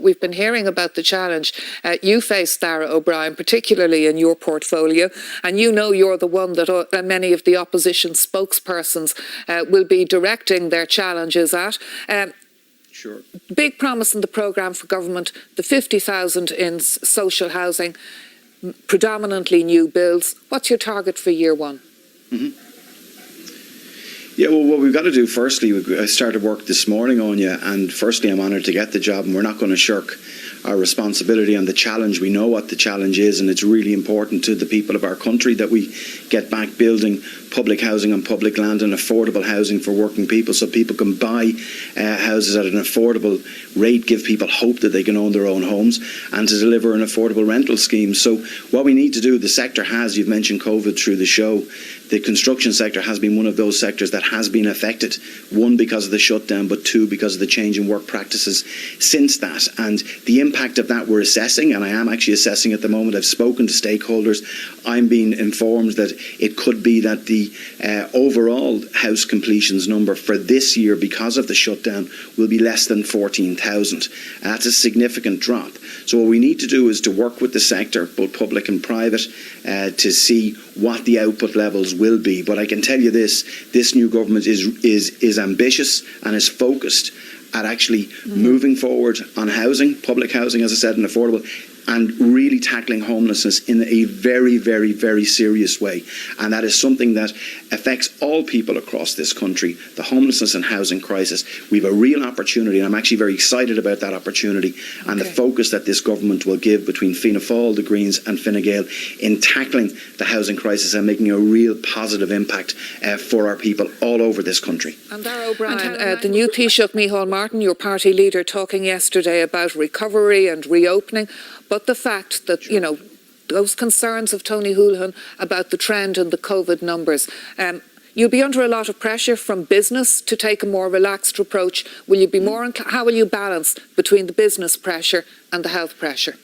We've been hearing about the challenge you face, Darragh O'Brien, particularly in your portfolio, and you know you're the one that many of the opposition spokespersons will be directing their challenges at. Sure. Big promise in the programme for government, the 50,000 in social housing, predominantly new builds. What's your target for year one? Yeah, well, what we've got to do, firstly, I started work this morning on you, and firstly, I'm honoured to get the job, and we're not going to shirk our responsibility and the challenge. We know what the challenge is, and it's really important to the people of our country that we get back building public housing on public land and affordable housing for working people, so people can buy houses at an affordable rate, give people hope that they can own their own homes, and to deliver an affordable rental scheme. So what we need to do, the sector has, you've mentioned COVID through the show, the construction sector has been one of those sectors that has been affected, one, because of the shutdown, but two, because of the change in work practices since that. And the impact of that we're assessing, and I am actually assessing at the moment. I've spoken to stakeholders. I'm being informed that it could be that the overall house completions number for this year, because of the shutdown, will be less than 14,000. That's a significant drop. So what we need to do is to work with the sector, both public and private, to see what the output levels will be. But I can tell you this new government is ambitious and is focused at actually moving forward on housing, public housing, as I said, and affordable, and really tackling homelessness in a very, very, very serious way. And that is something that affects all people across this country, the homelessness and housing crisis. We have a real opportunity, and I'm actually very excited about that opportunity and the focus that this government will give between Fianna Fáil, the Greens and Fine Gael in tackling the housing crisis and making a real positive impact for our people all over this country. And Darragh O'Brien, the new Taoiseach Micheál Martin, your party leader, talking yesterday about recovery and reopening, but the fact that, you know, those concerns of Tony Holohan about the trend in the COVID numbers, you'll be under a lot of pressure from business to take a more relaxed approach. Will you be more? How will you balance between the business pressure and the health pressure?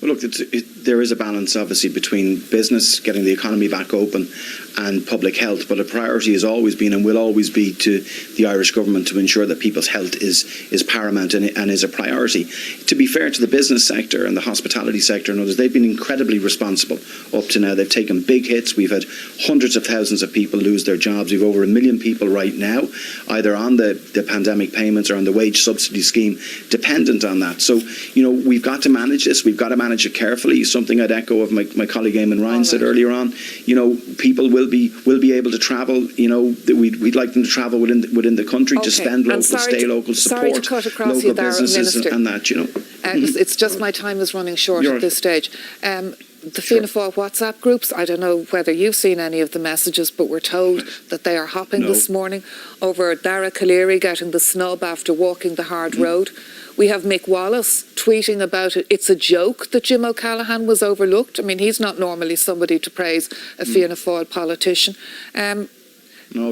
Well, look, there is a balance, obviously, between business, getting the economy back open, and public health. But a priority has always been and will always be to the Irish government to ensure that people's health is paramount and is a priority. To be fair to the business sector and the hospitality sector and others, they've been incredibly responsible up to now. They've taken big hits. We've had hundreds of thousands of people lose their jobs. We've over 1 million people right now, either on the pandemic payments or on the wage subsidy scheme, dependent on that. So, you know, we've got to manage this. We've got to manage it carefully. Something I'd echo of my colleague Eamon Ryan said earlier on. You know, people will be able to travel. You know, we'd like them to travel within the country, to spend local, stay local, support local businesses and that. You know, it's just my time is running short at this stage. The Fianna Fáil WhatsApp groups, I don't know whether you've seen any of the messages, but we're told that they are hopping this morning over Dara Calleary getting the snub after walking the hard road. We have Mick Wallace tweeting about it. It's a joke that Jim O'Callaghan was overlooked. I mean, he's not normally somebody to praise a Fianna Fáil politician. No,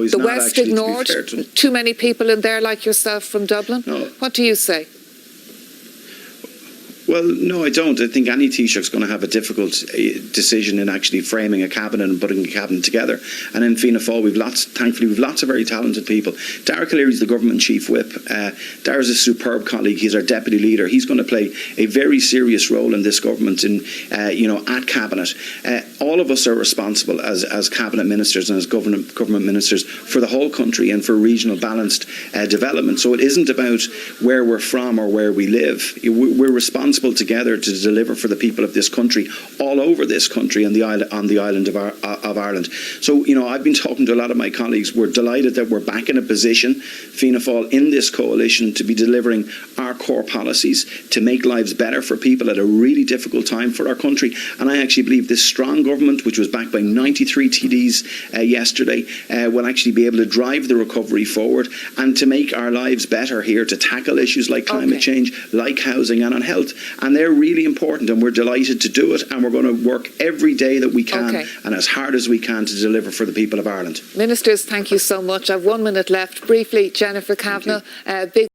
he's the not, West actually, ignored. Too many people in there like yourself from Dublin. No. What do you say? Well, no, I don't. I think any Taoiseach's going to have a difficult decision in actually framing a cabinet and putting a cabinet together. And in Fianna Fáil, thankfully, we've lots of very talented people. Dara Calleary's the government chief whip. Dara's a superb colleague. He's our deputy leader. He's going to play a very serious role in this government, at cabinet. All of us are responsible as cabinet ministers and as government ministers for the whole country and for regional balanced development. So it isn't about where we're from or where we live. We're responsible together to deliver for the people of this country, all over this country and on the island of Ireland. So, you know, I've been talking to a lot of my colleagues. We're delighted that we're back in a position, Fianna Fáil, in this coalition, to be delivering our core policies to make lives better for people at a really difficult time for our country. And I actually believe this strong government, which was backed by 93 TDs yesterday, will actually be able to drive the recovery forward and to make our lives better here, to tackle issues like climate change, like housing and on health. And they're really important, and we're delighted to do it, and we're going to work every day that we can and as hard as we can to deliver for the people of Ireland. Ministers, thank you so much. I have 1 minute left. Briefly, Jennifer Kavanagh, big